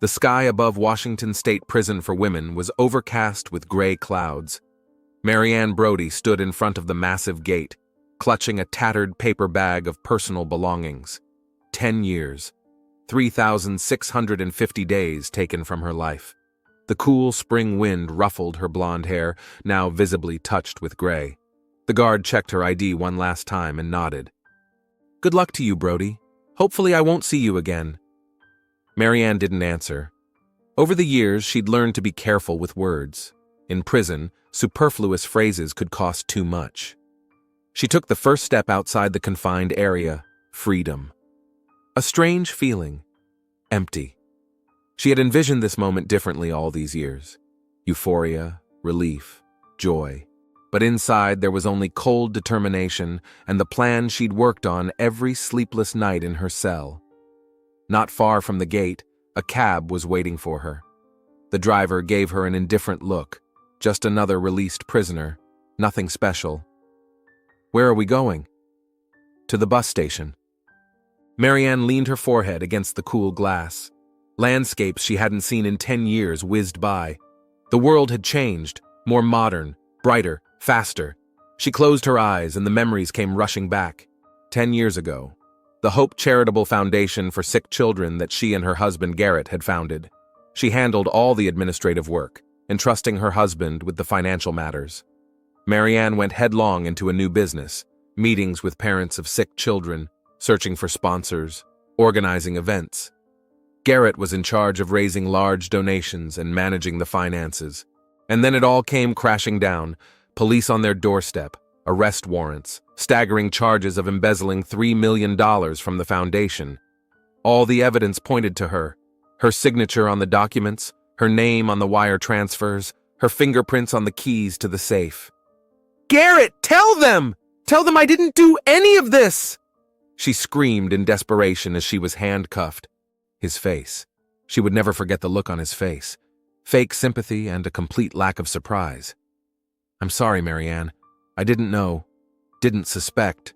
The sky above Washington State Prison for Women was overcast with gray clouds. Marianne Brody stood in front of the massive gate, clutching a tattered paper bag of personal belongings. 10 years, 3,650 days taken from her life. The cool spring wind ruffled her blonde hair, now visibly touched with gray. The guard checked her ID one last time and nodded. "Good luck to you, Brody. Hopefully I won't see you again." Marianne didn't answer. Over the years, she'd learned to be careful with words. In prison, superfluous phrases could cost too much. She took the first step outside the confined area, freedom. A strange feeling. Empty. She had envisioned this moment differently all these years. Euphoria, relief, joy. But inside there was only cold determination and the plan she'd worked on every sleepless night in her cell. Not far from the gate, a cab was waiting for her. The driver gave her an indifferent look. Just another released prisoner. Nothing special. "Where are we going?" "To the bus station." Marianne leaned her forehead against the cool glass. Landscapes she hadn't seen in 10 years whizzed by. The world had changed, more modern, brighter, faster. She closed her eyes and the memories came rushing back. 10 years ago. The Hope Charitable Foundation for Sick Children that she and her husband Garrett had founded. She handled all the administrative work, entrusting her husband with the financial matters. Marianne went headlong into a new business, meetings with parents of sick children, searching for sponsors, organizing events. Garrett was in charge of raising large donations and managing the finances. And then it all came crashing down. Police on their doorstep, arrest warrants, staggering charges of embezzling $3 million from the foundation. All the evidence pointed to her. Her signature on the documents, her name on the wire transfers, her fingerprints on the keys to the safe. "Garrett, tell them! Tell them I didn't do any of this!" She screamed in desperation as she was handcuffed. His face. She would never forget the look on his face. Fake sympathy and a complete lack of surprise. "I'm sorry, Marianne. I didn't know. Didn't suspect."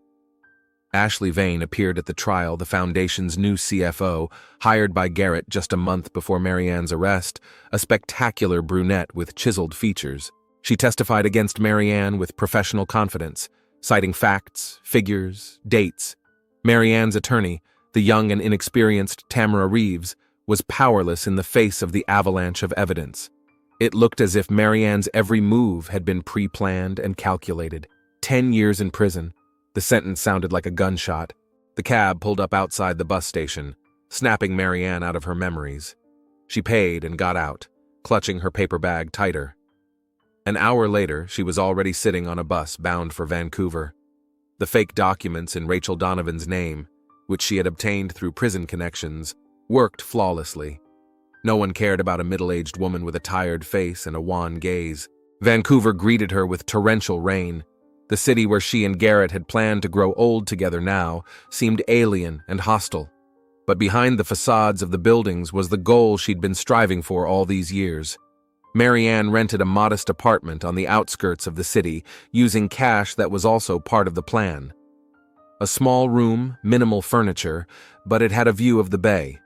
Ashley Vane appeared at the trial, the foundation's new CFO, hired by Garrett just a month before Marianne's arrest, a spectacular brunette with chiseled features. She testified against Marianne with professional confidence, citing facts, figures, dates. Marianne's attorney, the young and inexperienced Tamara Reeves, was powerless in the face of the avalanche of evidence. It looked as if Marianne's every move had been pre-planned and calculated. 10 years in prison. The sentence sounded like a gunshot. The cab pulled up outside the bus station, snapping Marianne out of her memories. She paid and got out, clutching her paper bag tighter. An hour later, she was already sitting on a bus bound for Vancouver. The fake documents in Rachel Donovan's name, which she had obtained through prison connections, worked flawlessly. No one cared about a middle-aged woman with a tired face and a wan gaze. Vancouver greeted her with torrential rain. The city where she and Garrett had planned to grow old together now seemed alien and hostile. But behind the facades of the buildings was the goal she'd been striving for all these years. Marianne rented a modest apartment on the outskirts of the city, using cash that was also part of the plan. A small room, minimal furniture, but it had a view of the bay.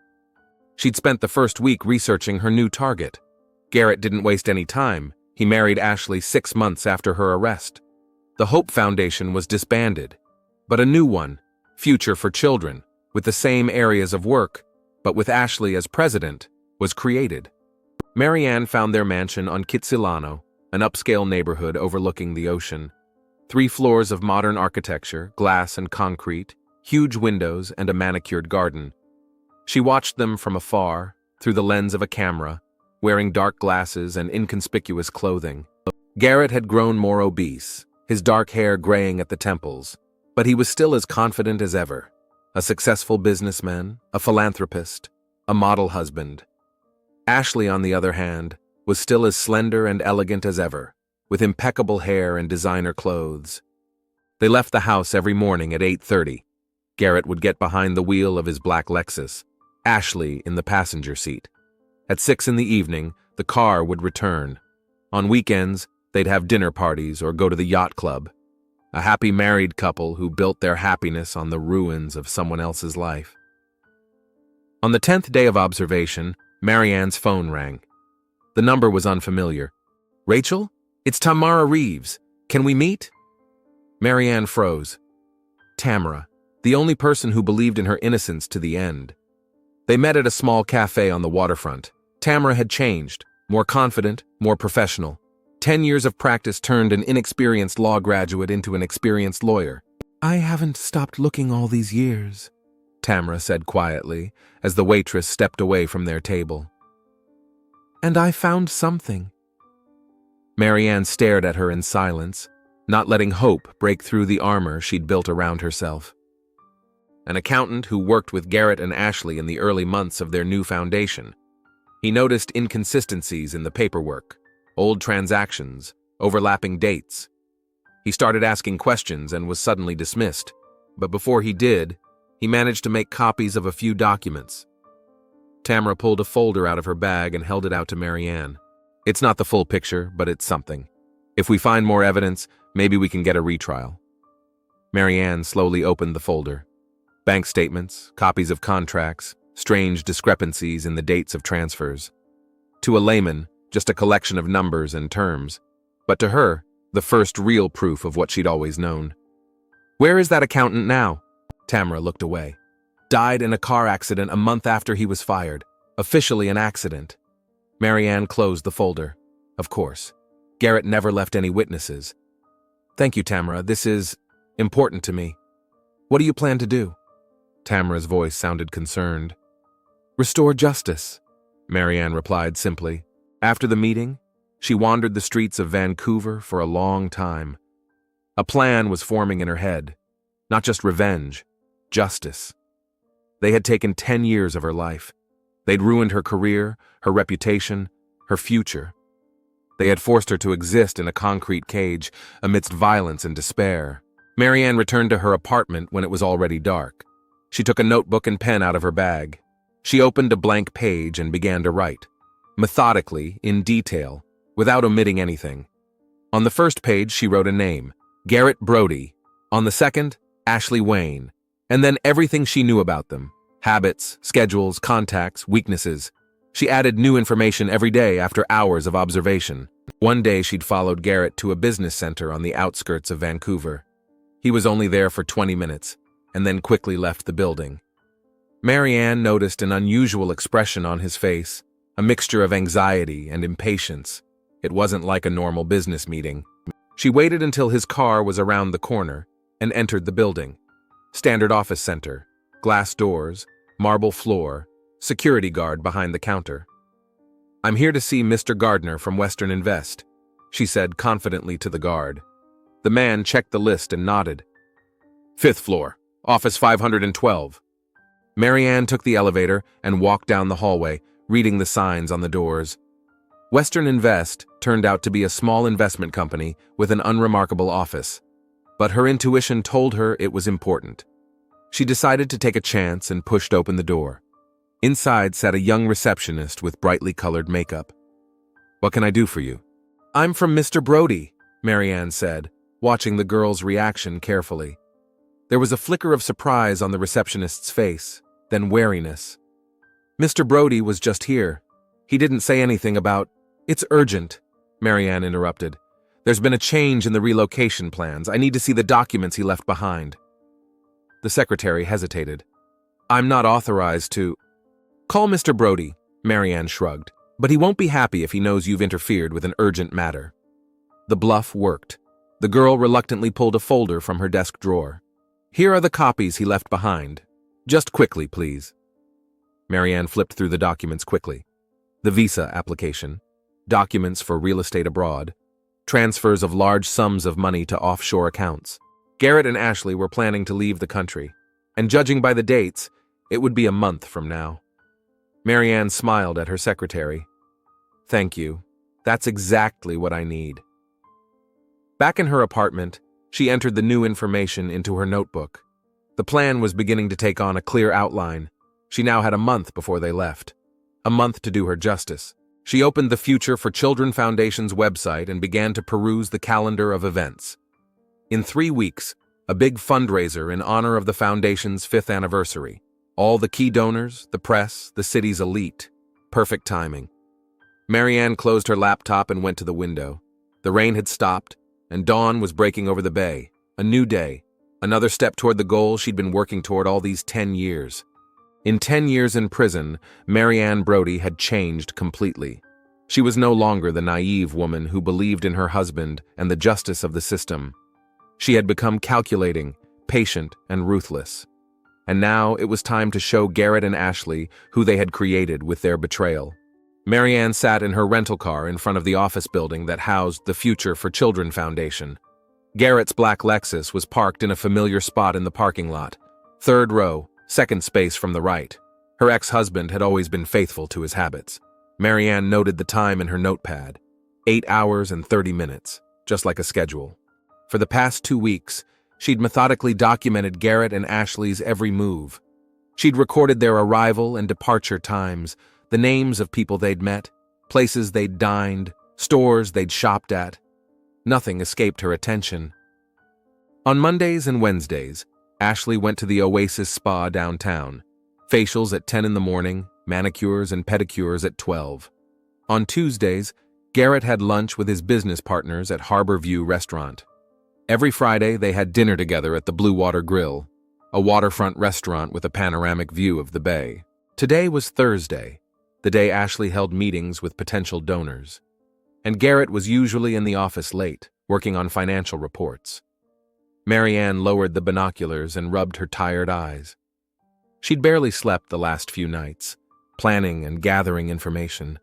She'd spent the first week researching her new target. Garrett didn't waste any time. He married Ashley 6 months after her arrest. The Hope Foundation was disbanded, but a new one, Future for Children, with the same areas of work, but with Ashley as president, was created. Marianne found their mansion on Kitsilano, an upscale neighborhood overlooking the ocean. 3 floors of modern architecture, glass and concrete, huge windows, and a manicured garden. She watched them from afar, through the lens of a camera, wearing dark glasses and inconspicuous clothing. Garrett had grown more obese, his dark hair graying at the temples, but he was still as confident as ever. A successful businessman, a philanthropist, a model husband. Ashley, on the other hand, was still as slender and elegant as ever, with impeccable hair and designer clothes. They left the house every morning at 8:30. Garrett would get behind the wheel of his black Lexus, Ashley in the passenger seat. At 6 in the evening, the car would return. On weekends, they'd have dinner parties or go to the yacht club. A happy married couple who built their happiness on the ruins of someone else's life. On the 10th day of observation, Marianne's phone rang. The number was unfamiliar. Rachel? It's Tamara Reeves. Can we meet? Marianne froze. Tamara, the only person who believed in her innocence to the end. They met at a small cafe on the waterfront. Tamara had changed, more confident, more professional. 10 years of practice turned an inexperienced law graduate into an experienced lawyer. I haven't stopped looking all these years, Tamara said quietly, as the waitress stepped away from their table. And I found something. Marianne stared at her in silence, not letting hope break through the armor she'd built around herself. An accountant who worked with Garrett and Ashley in the early months of their new foundation. He noticed inconsistencies in the paperwork, old transactions, overlapping dates. He started asking questions and was suddenly dismissed, but before he did, he managed to make copies of a few documents. Tamara pulled a folder out of her bag and held it out to Marianne. It's not the full picture, but it's something. If we find more evidence, maybe we can get a retrial. Marianne slowly opened the folder. Bank statements, copies of contracts, strange discrepancies in the dates of transfers. To a layman, just a collection of numbers and terms. But to her, the first real proof of what she'd always known. Where is that accountant now? Tamara looked away. Died in a car accident a month after he was fired. Officially an accident. Marianne closed the folder. Of course. Garrett never left any witnesses. Thank you, Tamara. This is important to me. What do you plan to do? Tamara's voice sounded concerned. Restore justice, Marianne replied simply. After the meeting, she wandered the streets of Vancouver for a long time. A plan was forming in her head. Not just revenge, justice. They had taken 10 years of her life. They'd ruined her career, her reputation, her future. They had forced her to exist in a concrete cage amidst violence and despair. Marianne returned to her apartment when it was already dark. She took a notebook and pen out of her bag. She opened a blank page and began to write. Methodically, in detail, without omitting anything. On the first page, she wrote a name, Garrett Brody. On the second, Ashley Wayne. And then everything she knew about them. Habits, schedules, contacts, weaknesses. She added new information every day after hours of observation. One day she'd followed Garrett to a business center on the outskirts of Vancouver. He was only there for 20 minutes, and then quickly left the building. Marianne noticed an unusual expression on his face, a mixture of anxiety and impatience. It wasn't like a normal business meeting. She waited until his car was around the corner and entered the building. Standard office center, glass doors, marble floor, security guard behind the counter. I'm here to see Mr. Gardner from Western Invest, she said confidently to the guard. The man checked the list and nodded. 5th floor, office 512. Marianne took the elevator and walked down the hallway, reading the signs on the doors. Western Invest turned out to be a small investment company with an unremarkable office, but her intuition told her it was important. She decided to take a chance and pushed open the door. Inside sat a young receptionist with brightly colored makeup. What can I do for you? I'm from Mr. Brody, Marianne said, watching the girl's reaction carefully. There was a flicker of surprise on the receptionist's face, then wariness. Mr. Brody was just here. He didn't say anything about, It's urgent, Marianne interrupted. There's been a change in the relocation plans. I need to see the documents he left behind. The secretary hesitated. I'm not authorized to... Call Mr. Brody, Marianne shrugged, but he won't be happy if he knows you've interfered with an urgent matter. The bluff worked. The girl reluctantly pulled a folder from her desk drawer. Here are the copies he left behind. Just quickly, please. Marianne flipped through the documents quickly. The visa application, documents for real estate abroad, transfers of large sums of money to offshore accounts. Garrett and Ashley were planning to leave the country, and judging by the dates, it would be a month from now. Marianne smiled at her secretary. Thank you. That's exactly what I need. Back in her apartment, she entered the new information into her notebook. The plan was beginning to take on a clear outline. She now had a month before they left. A month to do her justice. She opened the Future for Children Foundation's website and began to peruse the calendar of events. In 3 weeks, a big fundraiser in honor of the foundation's 5th anniversary. All the key donors, the press, the city's elite. Perfect timing. Marianne closed her laptop and went to the window. The rain had stopped, and dawn was breaking over the bay. A new day, another step toward the goal she'd been working toward all these 10 years. In 10 years in prison, Marianne Brody had changed completely. She was no longer the naive woman who believed in her husband and the justice of the system. She had become calculating, patient, and ruthless. And now it was time to show Garrett and Ashley who they had created with their betrayal. Marianne sat in her rental car in front of the office building that housed the Future for Children Foundation. Garrett's black Lexus was parked in a familiar spot in the parking lot. 3rd row, 2nd space from the right. Her ex-husband had always been faithful to his habits. Marianne noted the time in her notepad. 8 hours and 30 minutes, just like a schedule. For the past 2 weeks, she'd methodically documented Garrett and Ashley's every move. She'd recorded their arrival and departure times, the names of people they'd met, places they'd dined, stores they'd shopped at. Nothing escaped her attention. On Mondays and Wednesdays, Ashley went to the Oasis Spa downtown. Facials at 10 in the morning, manicures and pedicures at 12. On Tuesdays, Garrett had lunch with his business partners at Harbor View Restaurant. Every Friday, they had dinner together at the Blue Water Grill, a waterfront restaurant with a panoramic view of the bay. Today was Thursday, the day Ashley held meetings with potential donors. And Garrett was usually in the office late, working on financial reports. Marianne lowered the binoculars and rubbed her tired eyes. She'd barely slept the last few nights, planning and gathering information.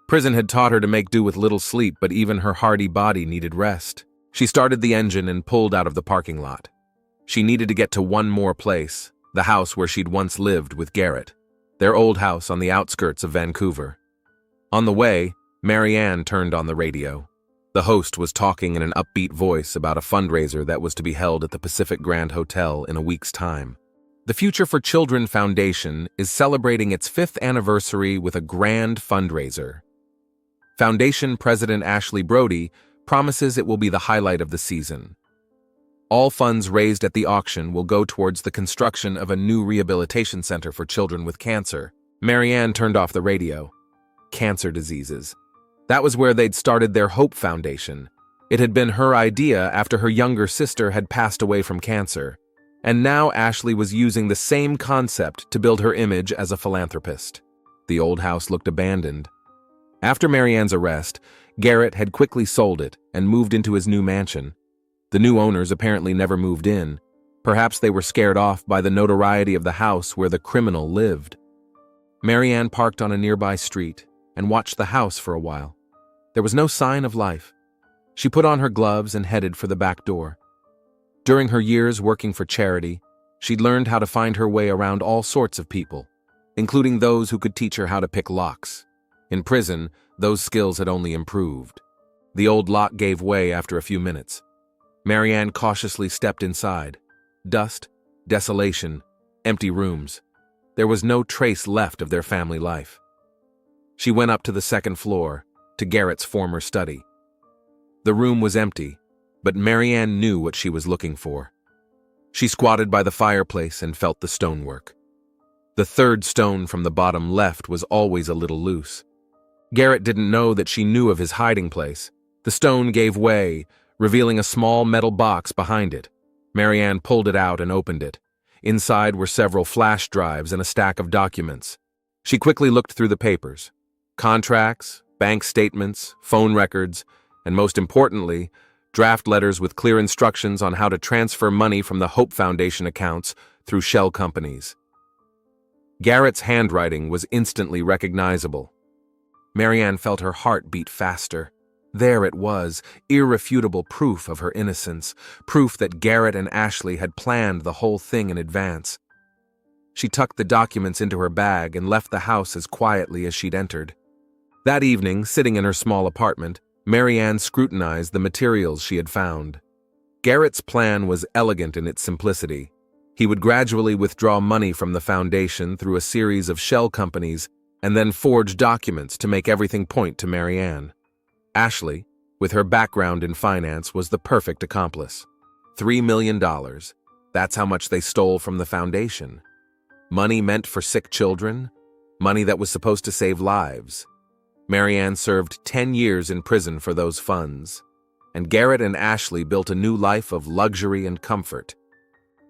Prison had taught her to make do with little sleep, but even her hardy body needed rest. She started the engine and pulled out of the parking lot. She needed to get to one more place, the house where she'd once lived with Garrett, their old house on the outskirts of Vancouver. On the way, Marianne turned on the radio. The host was talking in an upbeat voice about a fundraiser that was to be held at the Pacific Grand Hotel in a week's time. The Future for Children Foundation is celebrating its 5th anniversary with a grand fundraiser. Foundation President Ashley Brody promises it will be the highlight of the season. All funds raised at the auction will go towards the construction of a new rehabilitation center for children with cancer. Marianne turned off the radio. Cancer diseases. That was where they'd started their Hope Foundation. It had been her idea after her younger sister had passed away from cancer. And now Ashley was using the same concept to build her image as a philanthropist. The old house looked abandoned. After Marianne's arrest, Garrett had quickly sold it and moved into his new mansion. The new owners apparently never moved in. Perhaps they were scared off by the notoriety of the house where the criminal lived. Marianne parked on a nearby street and watched the house for a while. There was no sign of life. She put on her gloves and headed for the back door. During her years working for charity, she'd learned how to find her way around all sorts of people, including those who could teach her how to pick locks. In prison, those skills had only improved. The old lock gave way after a few minutes. Marianne cautiously stepped inside. Dust, desolation, empty rooms. There was no trace left of their family life. She went up to the 2nd floor, to Garrett's former study. The room was empty, but Marianne knew what she was looking for. She squatted by the fireplace and felt the stonework. The 3rd stone from the bottom left was always a little loose. Garrett didn't know that she knew of his hiding place. The stone gave way, revealing a small metal box behind it. Marianne pulled it out and opened it. Inside were several flash drives and a stack of documents. She quickly looked through the papers. Contracts, bank statements, phone records, and most importantly, draft letters with clear instructions on how to transfer money from the Hope Foundation accounts through shell companies. Garrett's handwriting was instantly recognizable. Marianne felt her heart beat faster. There it was, irrefutable proof of her innocence, proof that Garrett and Ashley had planned the whole thing in advance. She tucked the documents into her bag and left the house as quietly as she'd entered. That evening, sitting in her small apartment, Marianne scrutinized the materials she had found. Garrett's plan was elegant in its simplicity. He would gradually withdraw money from the foundation through a series of shell companies and then forge documents to make everything point to Marianne. Ashley, with her background in finance, was the perfect accomplice. $3 million. That's how much they stole from the foundation. Money meant for sick children? money that was supposed to save lives. Marianne served 10 years in prison for those funds, and Garrett and Ashley built a new life of luxury and comfort.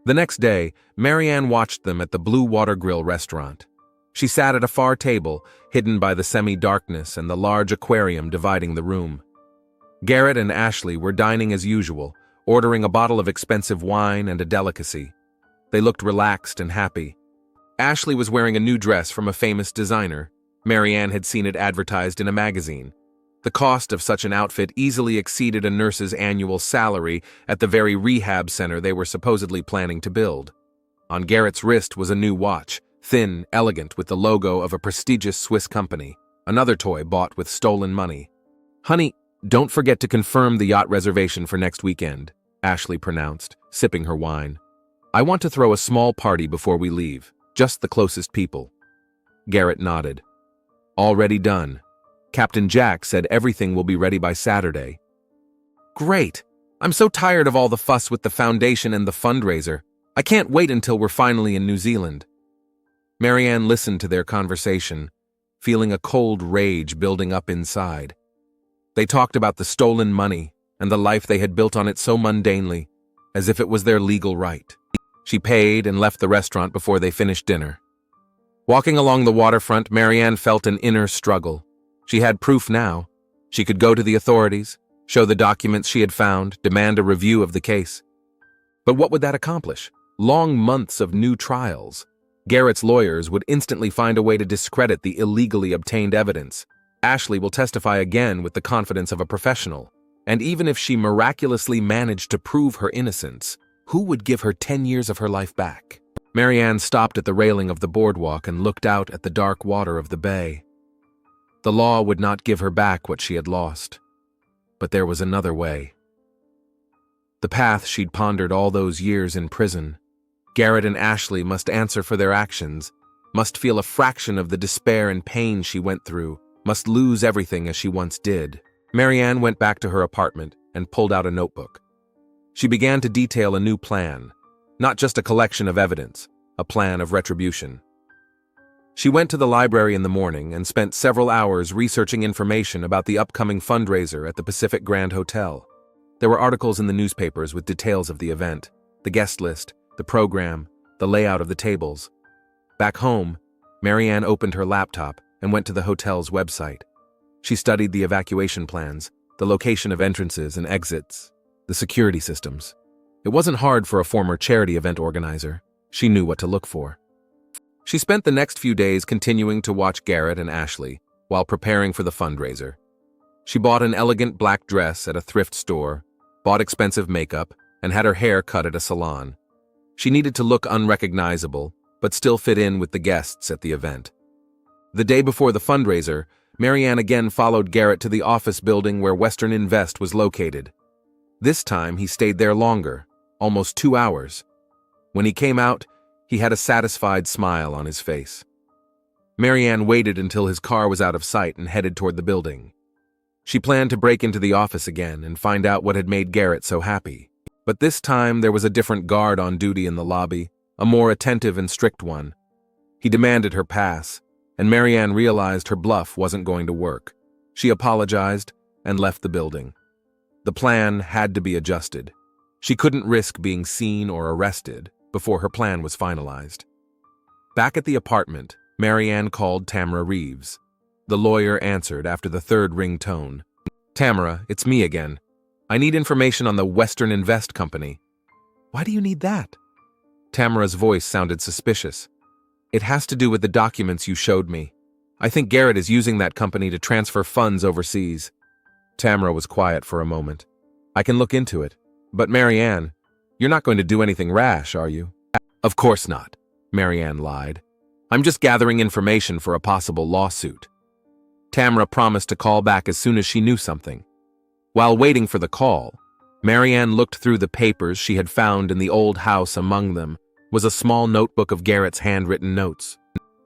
The next day, Marianne watched them at the Blue Water Grill restaurant. She sat at a far table, hidden by the semi-darkness and the large aquarium dividing the room. Garrett and Ashley were dining as usual, ordering a bottle of expensive wine and a delicacy. They looked relaxed and happy. Ashley was wearing a new dress from a famous designer. Marianne had seen it advertised in a magazine. The cost of such an outfit easily exceeded a nurse's annual salary at the very rehab center they were supposedly planning to build. On Garrett's wrist was a new watch, thin, elegant, with the logo of a prestigious Swiss company, another toy bought with stolen money. "Honey, don't forget to confirm the yacht reservation for next weekend," Ashley pronounced, sipping her wine. "I want to throw a small party before we leave, just the closest people." Garrett nodded. "Already done. Captain Jack said everything will be ready by Saturday." "Great! I'm so tired of all the fuss with the foundation and the fundraiser. I can't wait until we're finally in New Zealand." Marianne listened to their conversation, feeling a cold rage building up inside. They talked about the stolen money and the life they had built on it so mundanely, as if it was their legal right. She paid and left the restaurant before they finished dinner. Walking along the waterfront, Marianne felt an inner struggle. She had proof now. She could go to the authorities, show the documents she had found, demand a review of the case. But what would that accomplish? Long months of new trials. Garrett's lawyers would instantly find a way to discredit the illegally obtained evidence. Ashley will testify again with the confidence of a professional. And even if she miraculously managed to prove her innocence, who would give her 10 years of her life back? Marianne stopped at the railing of the boardwalk and looked out at the dark water of the bay. The law would not give her back what she had lost. But there was another way. The path she'd pondered all those years in prison. Garrett and Ashley must answer for their actions, must feel a fraction of the despair and pain she went through, must lose everything as she once did. Marianne went back to her apartment and pulled out a notebook. She began to detail a new plan, not just a collection of evidence, a plan of retribution. She went to the library in the morning and spent several hours researching information about the upcoming fundraiser at the Pacific Grand Hotel. There were articles in the newspapers with details of the event, the guest list, the program, the layout of the tables. Back home, Marianne opened her laptop and went to the hotel's website. She studied the evacuation plans, the location of entrances and exits, the security systems. It wasn't hard for a former charity event organizer. She knew what to look for. She spent the next few days continuing to watch Garrett and Ashley while preparing for the fundraiser. She bought an elegant black dress at a thrift store, bought expensive makeup, and had her hair cut at a salon. She needed to look unrecognizable, but still fit in with the guests at the event. The day before the fundraiser, Marianne again followed Garrett to the office building where Western Invest was located. This time he stayed there longer, almost 2 hours. When he came out, he had a satisfied smile on his face. Marianne waited until his car was out of sight and headed toward the building. She planned to break into the office again and find out what had made Garrett so happy. But this time there was a different guard on duty in the lobby, a more attentive and strict one. He demanded her pass, and Marianne realized her bluff wasn't going to work. She apologized and left the building. The plan had to be adjusted. She couldn't risk being seen or arrested before her plan was finalized. Back at the apartment, Marianne called Tamara Reeves. The lawyer answered after the third ring tone. "Tamara, it's me again. I need information on the Western Invest Company." "Why do you need that?" Tamara's voice sounded suspicious. "It has to do with the documents you showed me. I think Garrett is using that company to transfer funds overseas." Tamara was quiet for a moment. "I can look into it. But Marianne, you're not going to do anything rash, are you?" "Of course not," Marianne lied. "I'm just gathering information for a possible lawsuit." Tamara promised to call back as soon as she knew something. While waiting for the call, Marianne looked through the papers she had found in the old house. Among them was a small notebook of Garrett's handwritten notes.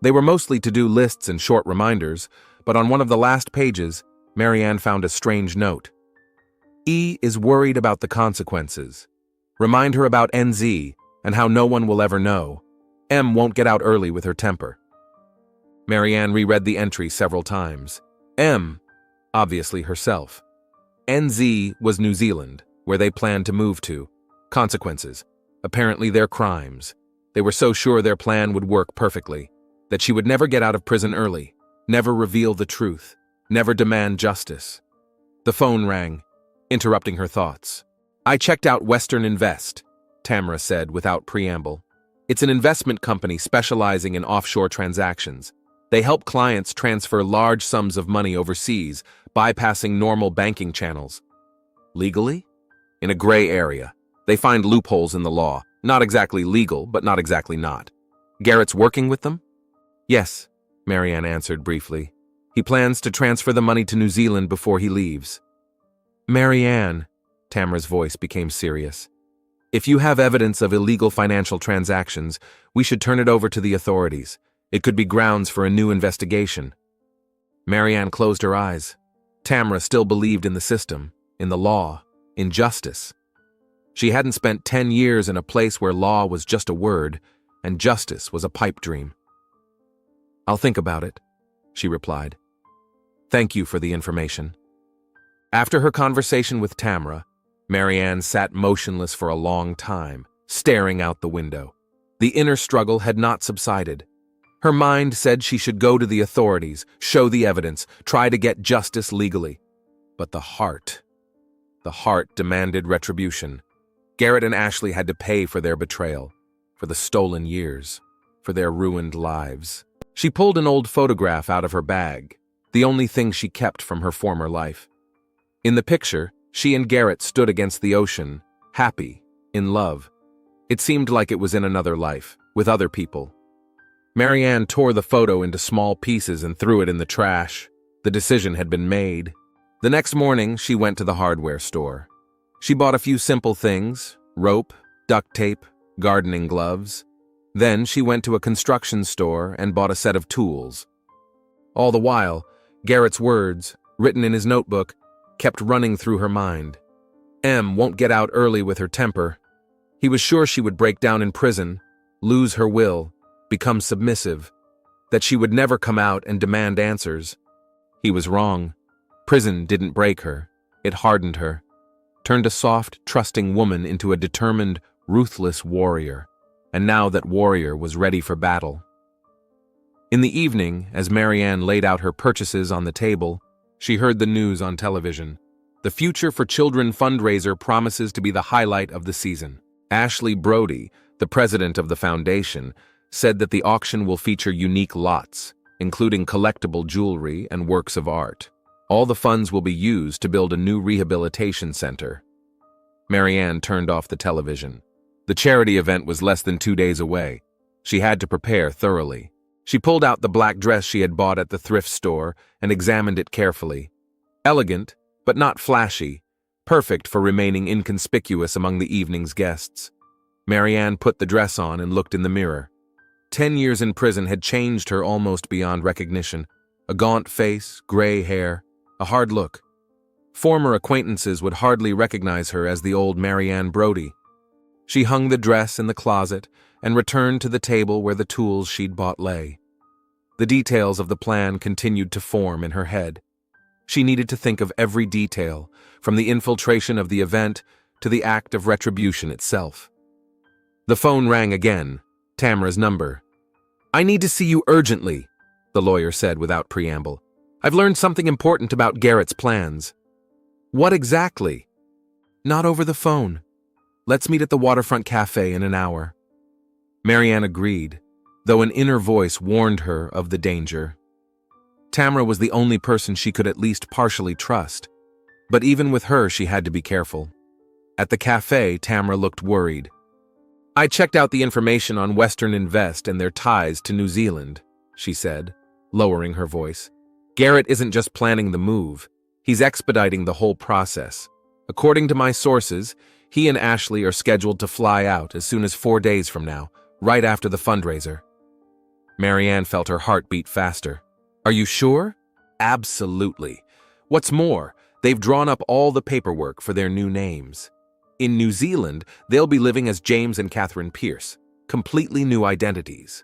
They were mostly to-do lists and short reminders, but on one of the last pages, Marianne found a strange note. "E is worried about the consequences. Remind her about NZ and how no one will ever know. M won't get out early with her temper." Marianne reread the entry several times. M, obviously herself. NZ was New Zealand, where they planned to move to. Consequences. Apparently their crimes. They were so sure their plan would work perfectly, that she would never get out of prison early, never reveal the truth, never demand justice. The phone rang, interrupting her thoughts. I checked out Western Invest, Tamara said without preamble. It's an investment company specializing in offshore transactions. They help clients transfer large sums of money overseas, bypassing normal banking channels. Legally? In a gray area. They find loopholes in the law. Not exactly legal, but not exactly not. Garrett's working with them? Yes, Marianne answered briefly. He plans to transfer the money to New Zealand before he leaves. Marianne, Tamara's voice became serious. If you have evidence of illegal financial transactions, we should turn it over to the authorities. It could be grounds for a new investigation. Marianne closed her eyes. Tamara still believed in the system, in the law, in justice. She hadn't spent 10 years in a place where law was just a word, and justice was a pipe dream. I'll think about it, she replied. Thank you for the information. After her conversation with Tamara, Marianne sat motionless for a long time, staring out the window. The inner struggle had not subsided. Her mind said she should go to the authorities, show the evidence, try to get justice legally. But the heart demanded retribution. Garrett and Ashley had to pay for their betrayal, for the stolen years, for their ruined lives. She pulled an old photograph out of her bag, the only thing she kept from her former life. In the picture, she and Garrett stood against the ocean, happy, in love. It seemed like it was in another life, with other people. Marianne tore the photo into small pieces and threw it in the trash. The decision had been made. The next morning, she went to the hardware store. She bought a few simple things, rope, duct tape, gardening gloves. Then she went to a construction store and bought a set of tools. All the while, Garrett's words, written in his notebook, kept running through her mind. M won't get out early with her temper. He was sure she would break down in prison, lose her will, become submissive, that she would never come out and demand answers. He was wrong. Prison didn't break her. It hardened her, turned a soft, trusting woman into a determined, ruthless warrior. And now that warrior was ready for battle. In the evening, as Marianne laid out her purchases on the table, she heard the news on television. The Future for Children fundraiser promises to be the highlight of the season. Ashley Brody, the president of the foundation, said that the auction will feature unique lots, including collectible jewelry and works of art. All the funds will be used to build a new rehabilitation center. Marianne turned off the television. The charity event was less than 2 days away. She had to prepare thoroughly. She pulled out the black dress she had bought at the thrift store and examined it carefully. Elegant, but not flashy, perfect for remaining inconspicuous among the evening's guests. Marianne put the dress on and looked in the mirror. 10 years in prison had changed her almost beyond recognition. A gaunt face, gray hair, a hard look. Former acquaintances would hardly recognize her as the old Marianne Brody. She hung the dress in the closet and returned to the table where the tools she'd bought lay. The details of the plan continued to form in her head. She needed to think of every detail, from the infiltration of the event to the act of retribution itself. The phone rang again, Tamara's number. I need to see you urgently, the lawyer said without preamble. I've learned something important about Garrett's plans. What exactly? Not over the phone. Let's meet at the waterfront cafe in an hour. Marianne agreed, though an inner voice warned her of the danger. Tamara was the only person she could at least partially trust, but even with her she had to be careful. At the cafe, Tamara looked worried. I checked out the information on Western Invest and their ties to New Zealand, she said, lowering her voice. Garrett isn't just planning the move, he's expediting the whole process. According to my sources, he and Ashley are scheduled to fly out as soon as 4 days from now, right after the fundraiser. Marianne felt her heart beat faster. Are you sure? Absolutely. What's more, they've drawn up all the paperwork for their new names. In New Zealand, they'll be living as James and Catherine Pierce, completely new identities.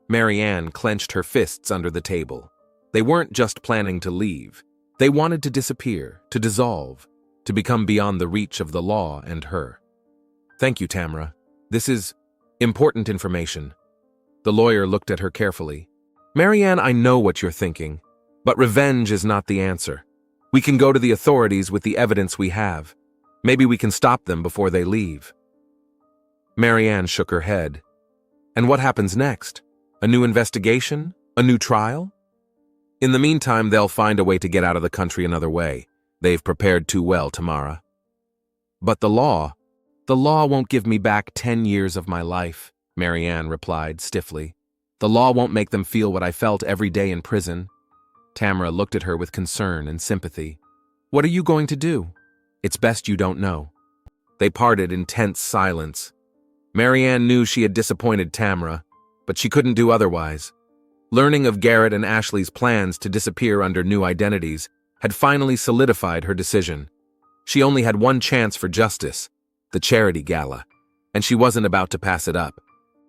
Marianne clenched her fists under the table. They weren't just planning to leave. They wanted to disappear, to dissolve, to become beyond the reach of the law and her. "Thank you, Tamra. This is important information." The lawyer looked at her carefully. "Marianne, I know what you're thinking, but revenge is not the answer. We can go to the authorities with the evidence we have. Maybe we can stop them before they leave." Marianne shook her head. "And what happens next? A new investigation? A new trial?" "In the meantime, they'll find a way to get out of the country another way. They've prepared too well, Tamara." "But the law won't give me back 10 years of my life," Marianne replied stiffly. "The law won't make them feel what I felt every day in prison." Tamara looked at her with concern and sympathy. "What are you going to do?" "It's best you don't know." They parted in tense silence. Marianne knew she had disappointed Tamara, but she couldn't do otherwise. Learning of Garrett and Ashley's plans to disappear under new identities had finally solidified her decision. She only had one chance for justice, the charity gala, and she wasn't about to pass it up.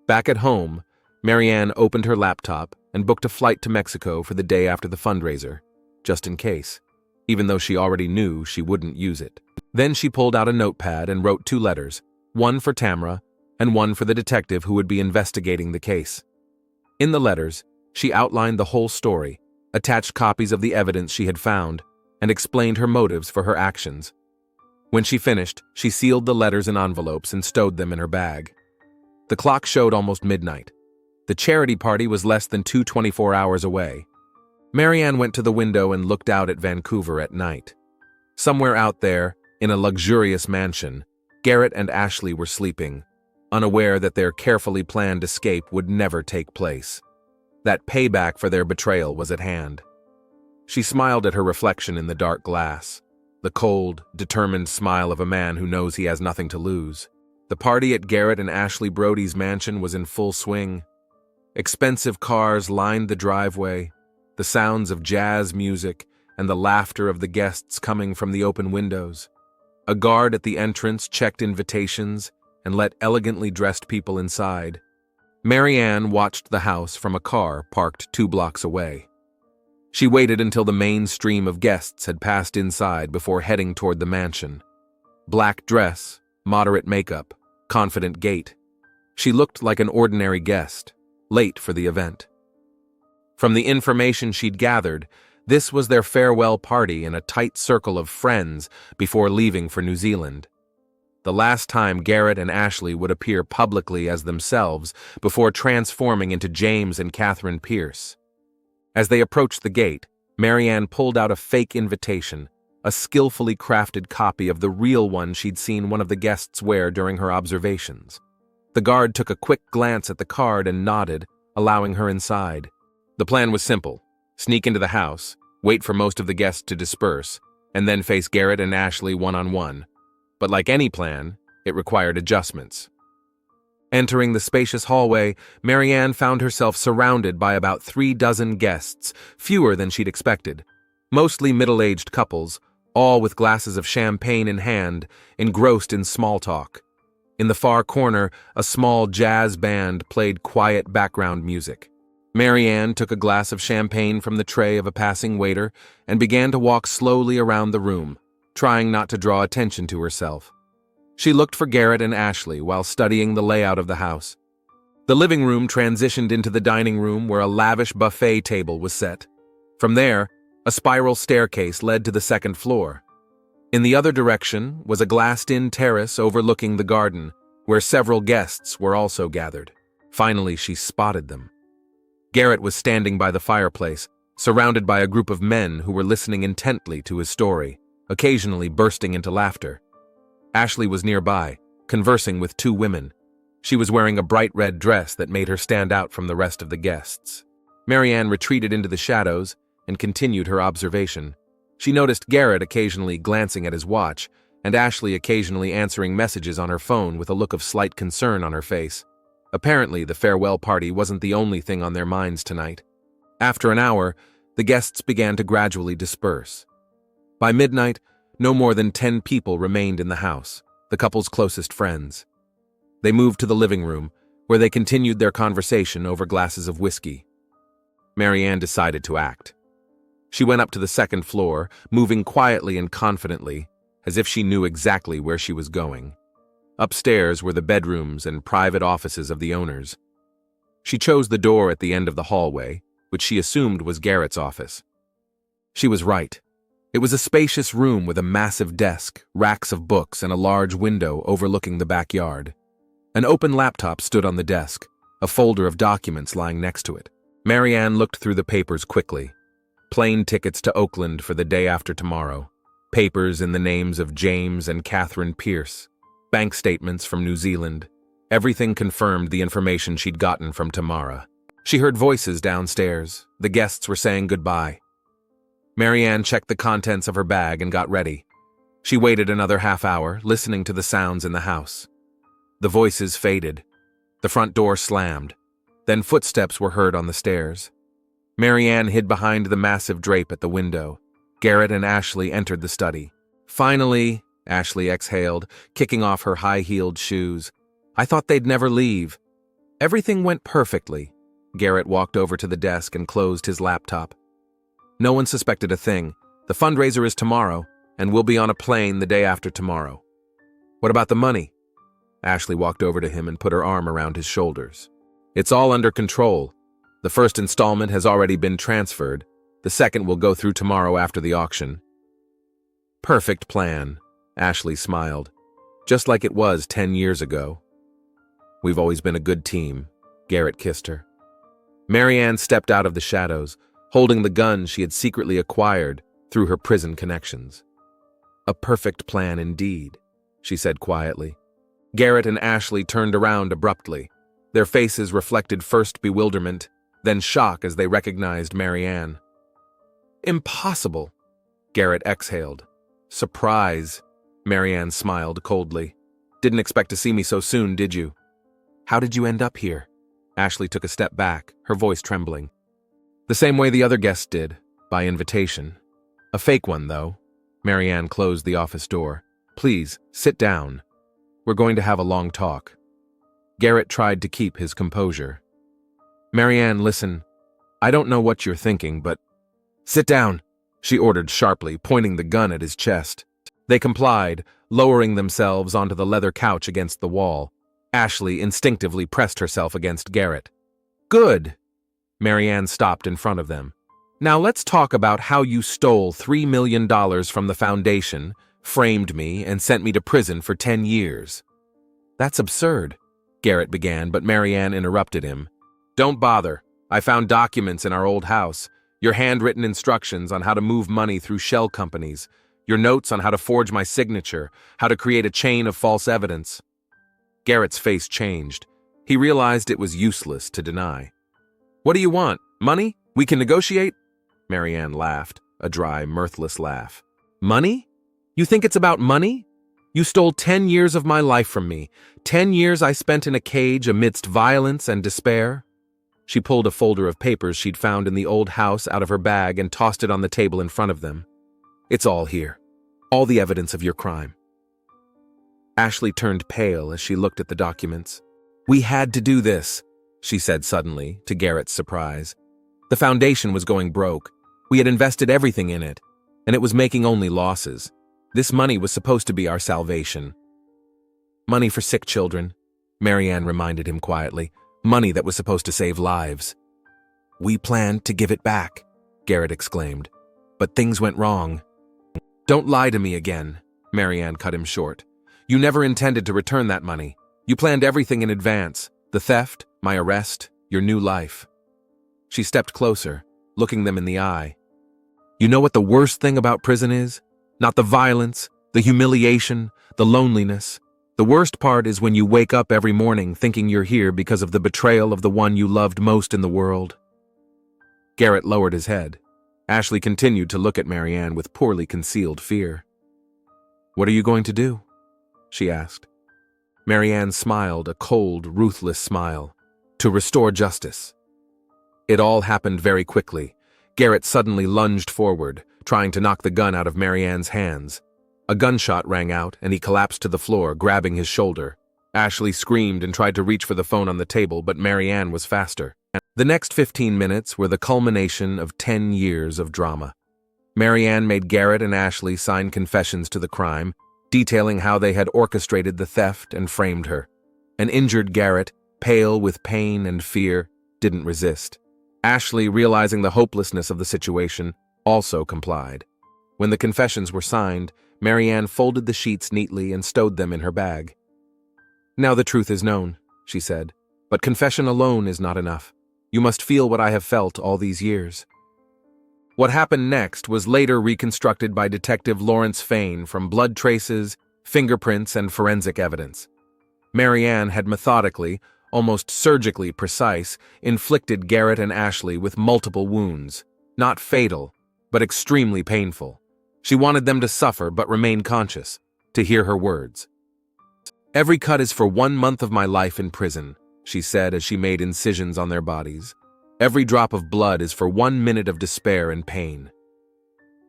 Back at home, Marianne opened her laptop and booked a flight to Mexico for the day after the fundraiser, just in case, even though she already knew she wouldn't use it. Then she pulled out a notepad and wrote 2 letters, one for Tamra and one for the detective who would be investigating the case. In the letters, she outlined the whole story, attached copies of the evidence she had found, and explained her motives for her actions. When she finished, she sealed the letters in envelopes and stowed them in her bag. The clock showed almost midnight. The charity party was less than 24 hours away. Marianne went to the window and looked out at Vancouver at night. Somewhere out there, in a luxurious mansion, Garrett and Ashley were sleeping, unaware that their carefully planned escape would never take place. That payback for their betrayal was at hand. She smiled at her reflection in the dark glass, the cold, determined smile of a man who knows he has nothing to lose. The party at Garrett and Ashley Brody's mansion was in full swing. Expensive cars lined the driveway, the sounds of jazz music and the laughter of the guests coming from the open windows. A guard at the entrance checked invitations and let elegantly dressed people inside. Marianne watched the house from a car parked 2 blocks away. She waited until the main stream of guests had passed inside before heading toward the mansion. Black dress, moderate makeup, confident gait. She looked like an ordinary guest, late for the event. From the information she'd gathered, this was their farewell party in a tight circle of friends before leaving for New Zealand. The last time Garrett and Ashley would appear publicly as themselves before transforming into James and Catherine Pierce. As they approached the gate, Marianne pulled out a fake invitation, a skillfully crafted copy of the real one she'd seen one of the guests wear during her observations. The guard took a quick glance at the card and nodded, allowing her inside. The plan was simple: sneak into the house, wait for most of the guests to disperse, and then face Garrett and Ashley one-on-one. But like any plan, it required adjustments. Entering the spacious hallway, Marianne found herself surrounded by about 3 dozen guests, fewer than she'd expected. Mostly middle-aged couples, all with glasses of champagne in hand, engrossed in small talk. In the far corner, a small jazz band played quiet background music. Marianne took a glass of champagne from the tray of a passing waiter and began to walk slowly around the room, trying not to draw attention to herself. She looked for Garrett and Ashley while studying the layout of the house. The living room transitioned into the dining room where a lavish buffet table was set. From there, a spiral staircase led to the 2nd floor. In the other direction was a glassed-in terrace overlooking the garden, where several guests were also gathered. Finally, she spotted them. Garrett was standing by the fireplace, surrounded by a group of men who were listening intently to his story, occasionally bursting into laughter. Ashley was nearby, conversing with 2 women. She was wearing a bright red dress that made her stand out from the rest of the guests. Marianne retreated into the shadows and continued her observation. She noticed Garrett occasionally glancing at his watch, and Ashley occasionally answering messages on her phone with a look of slight concern on her face. Apparently, the farewell party wasn't the only thing on their minds tonight. After an hour, the guests began to gradually disperse. By midnight, no more than 10 people remained in the house, the couple's closest friends. They moved to the living room, where they continued their conversation over glasses of whiskey. Marianne decided to act. She went up to the second floor, moving quietly and confidently, as if she knew exactly where she was going. Upstairs were the bedrooms and private offices of the owners. She chose the door at the end of the hallway, which she assumed was Garrett's office. She was right. It was a spacious room with a massive desk, racks of books, and a large window overlooking the backyard. An open laptop stood on the desk, a folder of documents lying next to it. Marianne looked through the papers quickly. Plane tickets to Oakland for the day after tomorrow. Papers in the names of James and Catherine Pierce. Bank statements from New Zealand. Everything confirmed the information she'd gotten from Tamara. She heard voices downstairs. The guests were saying goodbye. Marianne checked the contents of her bag and got ready. She waited another half hour, listening to the sounds in the house. The voices faded. The front door slammed. Then footsteps were heard on the stairs. Marianne hid behind the massive drape at the window. Garrett and Ashley entered the study. Finally, Ashley exhaled, kicking off her high-heeled shoes. I thought they'd never leave. Everything went perfectly. Garrett walked over to the desk and closed his laptop. No one suspected a thing. The fundraiser is tomorrow, and we'll be on a plane the day after tomorrow. What about the money? Ashley walked over to him and put her arm around his shoulders. It's all under control. The first installment has already been transferred. The second will go through tomorrow after the auction. Perfect plan, Ashley smiled. Just like it was 10 years ago. We've always been a good team. Garrett kissed her. Marianne stepped out of the shadows, holding the gun she had secretly acquired through her prison connections. A perfect plan indeed, she said quietly. Garrett and Ashley turned around abruptly. Their faces reflected first bewilderment, then shock as they recognized Marianne. Impossible, Garrett exhaled. Surprise, Marianne smiled coldly. Didn't expect to see me so soon, did you? How did you end up here? Ashley took a step back, her voice trembling. The same way the other guests did, by invitation. A fake one, though. Marianne closed the office door. Please, sit down. We're going to have a long talk. Garrett tried to keep his composure. Marianne, listen. I don't know what you're thinking, but... Sit down, she ordered sharply, pointing the gun at his chest. They complied, lowering themselves onto the leather couch against the wall. Ashley instinctively pressed herself against Garrett. Good. Marianne stopped in front of them. Now let's talk about how you stole $3 million from the foundation, framed me, and sent me to prison for 10 years. That's absurd, Garrett began, but Marianne interrupted him. Don't bother. I found documents in our old house. Your handwritten instructions on how to move money through shell companies. Your notes on how to forge my signature, how to create a chain of false evidence. Garrett's face changed. He realized it was useless to deny. What do you want? Money? We can negotiate? Marianne laughed, a dry, mirthless laugh. Money? You think it's about money? You stole 10 years of my life from me. 10 years I spent in a cage amidst violence and despair. She pulled a folder of papers she'd found in the old house out of her bag and tossed it on the table in front of them. It's all here. All the evidence of your crime. Ashley turned pale as she looked at the documents. We had to do this, she said suddenly, to Garrett's surprise. The foundation was going broke. We had invested everything in it, and it was making only losses. This money was supposed to be our salvation. Money for sick children, Marianne reminded him quietly. Money that was supposed to save lives. We planned to give it back, Garrett exclaimed. But things went wrong. Don't lie to me again, Marianne cut him short. You never intended to return that money. You planned everything in advance. The theft, my arrest, your new life. She stepped closer, looking them in the eye. You know what the worst thing about prison is? Not the violence, the humiliation, the loneliness. The worst part is when you wake up every morning thinking you're here because of the betrayal of the one you loved most in the world. Garrett lowered his head. Ashley continued to look at Marianne with poorly concealed fear. What are you going to do? She asked. Marianne smiled, a cold, ruthless smile. To restore justice. It all happened very quickly. Garrett suddenly lunged forward, trying to knock the gun out of Marianne's hands. A gunshot rang out, and he collapsed to the floor, grabbing his shoulder. Ashley screamed and tried to reach for the phone on the table, but Marianne was faster. The next 15 minutes were the culmination of 10 years of drama. Marianne made Garrett and Ashley sign confessions to the crime, detailing how they had orchestrated the theft and framed her. An injured Garrett, pale with pain and fear, didn't resist. Ashley, realizing the hopelessness of the situation, also complied. When the confessions were signed, Marianne folded the sheets neatly and stowed them in her bag. "Now the truth is known," she said, "but confession alone is not enough. You must feel what I have felt all these years." What happened next was later reconstructed by Detective Lawrence Fain from blood traces, fingerprints, and forensic evidence. Marianne had methodically, almost surgically precise, inflicted Garrett and Ashley with multiple wounds, not fatal, but extremely painful. She wanted them to suffer but remain conscious, to hear her words. "Every cut is for 1 month of my life in prison," she said as she made incisions on their bodies. "Every drop of blood is for 1 minute of despair and pain."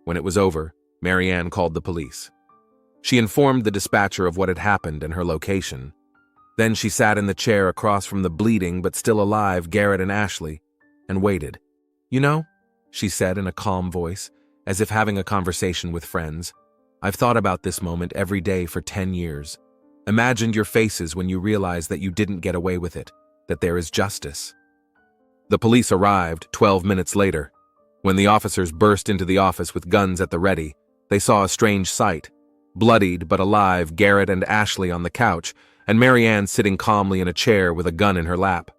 When it was over, Marianne called the police. She informed the dispatcher of what had happened and her location. Then she sat in the chair across from the bleeding but still alive Garrett and Ashley and waited. "You know," she said in a calm voice, as if having a conversation with friends, "I've thought about this moment every day for 10 years. Imagined your faces when you realized that you didn't get away with it, that there is justice." The police arrived 12 minutes later. When the officers burst into the office with guns at the ready, they saw a strange sight. Bloodied but alive Garrett and Ashley on the couch, and Marianne sitting calmly in a chair with a gun in her lap.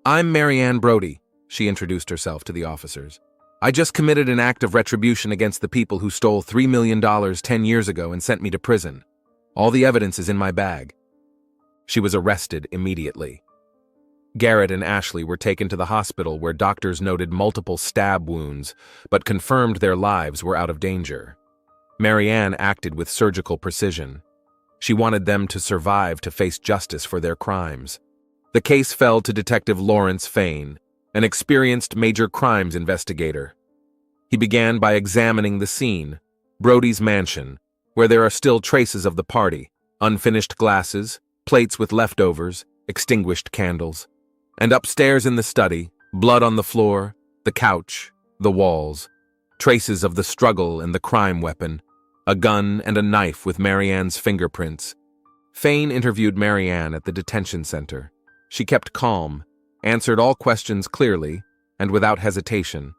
"I'm Marianne Brody," she introduced herself to the officers. "I just committed an act of retribution against the people who stole $3 million 10 years ago and sent me to prison. All the evidence is in my bag." She was arrested immediately. Garrett and Ashley were taken to the hospital where doctors noted multiple stab wounds, but confirmed their lives were out of danger. Marianne acted with surgical precision. She wanted them to survive to face justice for their crimes. The case fell to Detective Lawrence Fain, an experienced major crimes investigator. He began by examining the scene, Brody's mansion, where there are still traces of the party, unfinished glasses, plates with leftovers, extinguished candles. And upstairs in the study, blood on the floor, the couch, the walls, traces of the struggle and the crime weapon, a gun and a knife with Marianne's fingerprints. Fain interviewed Marianne at the detention center. She kept calm, answered all questions clearly and without hesitation.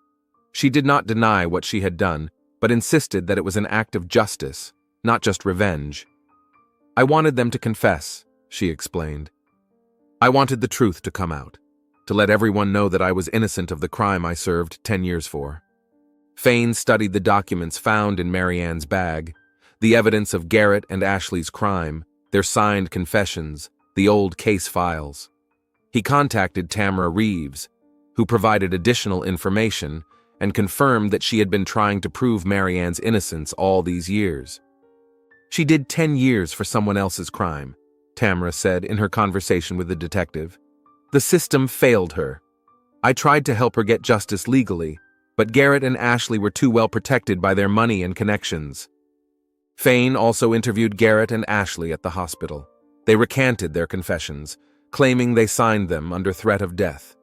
She did not deny what she had done, but insisted that it was an act of justice, not just revenge. "I wanted them to confess," she explained. "I wanted the truth to come out, to let everyone know that I was innocent of the crime I served 10 years for." Fain studied the documents found in Marianne's bag, the evidence of Garrett and Ashley's crime, their signed confessions, the old case files. He contacted Tamara Reeves, who provided additional information and confirmed that she had been trying to prove Marianne's innocence all these years. "She did 10 years for someone else's crime," Tamara said in her conversation with the detective. "The system failed her. I tried to help her get justice legally, but Garrett and Ashley were too well protected by their money and connections." Fain also interviewed Garrett and Ashley at the hospital. They recanted their confessions, claiming they signed them under threat of death.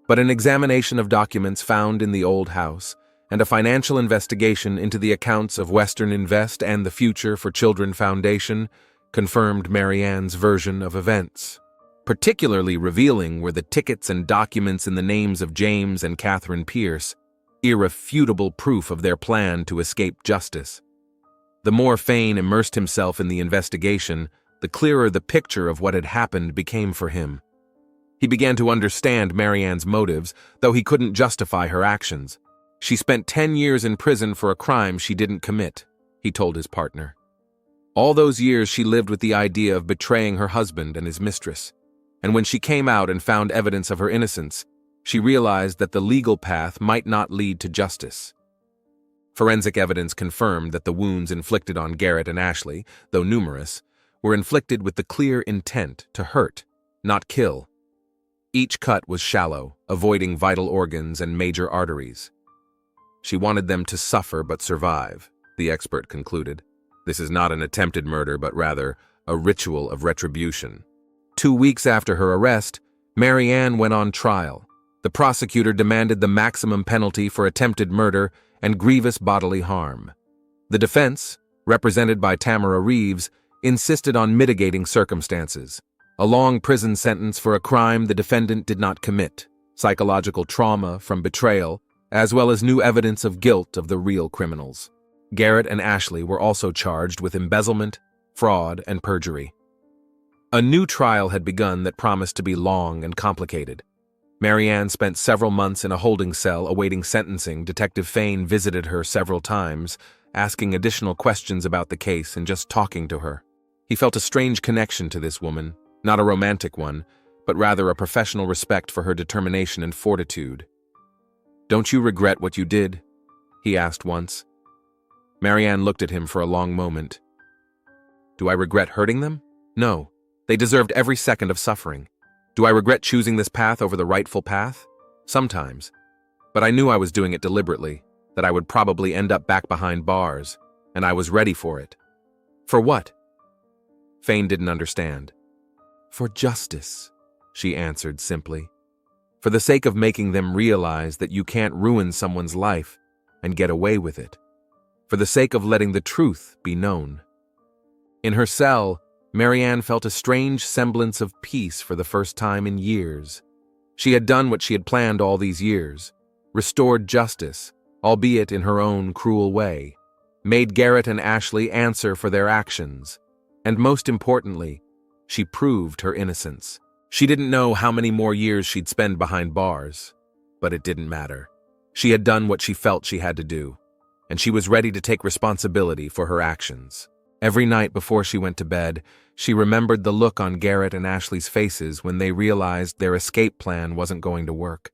But an examination of documents found in the old house and a financial investigation into the accounts of Western Invest and the Future for Children Foundation confirmed Marianne's version of events. Particularly revealing were the tickets and documents in the names of James and Catherine Pierce, irrefutable proof of their plan to escape justice. The more Fain immersed himself in the investigation, the clearer the picture of what had happened became for him. He began to understand Marianne's motives, though he couldn't justify her actions. "She spent 10 years in prison for a crime she didn't commit," he told his partner. "All those years she lived with the idea of betraying her husband and his mistress. And when she came out and found evidence of her innocence, she realized that the legal path might not lead to justice." Forensic evidence confirmed that the wounds inflicted on Garrett and Ashley, though numerous, were inflicted with the clear intent to hurt, not kill. Each cut was shallow, avoiding vital organs and major arteries. "She wanted them to suffer but survive," the expert concluded. "This is not an attempted murder, but rather a ritual of retribution. 2 weeks after her arrest, Mary Ann went on trial. The prosecutor demanded the maximum penalty for attempted murder and grievous bodily harm. The defense, represented by Tamara Reeves, insisted on mitigating circumstances. A long prison sentence for a crime the defendant did not commit, psychological trauma from betrayal, as well as new evidence of guilt of the real criminals. Garrett and Ashley were also charged with embezzlement, fraud, and perjury. A new trial had begun that promised to be long and complicated. Mary Ann spent several months in a holding cell awaiting sentencing. Detective Fain visited her several times, asking additional questions about the case and just talking to her. He felt a strange connection to this woman, not a romantic one, but rather a professional respect for her determination and fortitude. "Don't you regret what you did?" he asked once. Mary Ann looked at him for a long moment. "Do I regret hurting them? No. They deserved every second of suffering. Do I regret choosing this path over the rightful path? Sometimes. But I knew I was doing it deliberately, that I would probably end up back behind bars, and I was ready for it." "For what?" Fain didn't understand. "For justice," she answered simply. "For the sake of making them realize that you can't ruin someone's life and get away with it. For the sake of letting the truth be known." In her cell, Mary Ann felt a strange semblance of peace for the first time in years. She had done what she had planned all these years, restored justice, albeit in her own cruel way, made Garrett and Ashley answer for their actions, and most importantly, she proved her innocence. She didn't know how many more years she'd spend behind bars, but it didn't matter. She had done what she felt she had to do, and she was ready to take responsibility for her actions. Every night before she went to bed, she remembered the look on Garrett and Ashley's faces when they realized their escape plan wasn't going to work,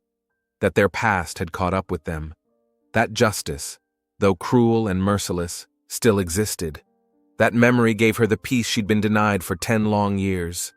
that their past had caught up with them, that justice, though cruel and merciless, still existed. That memory gave her the peace she'd been denied for 10 long years.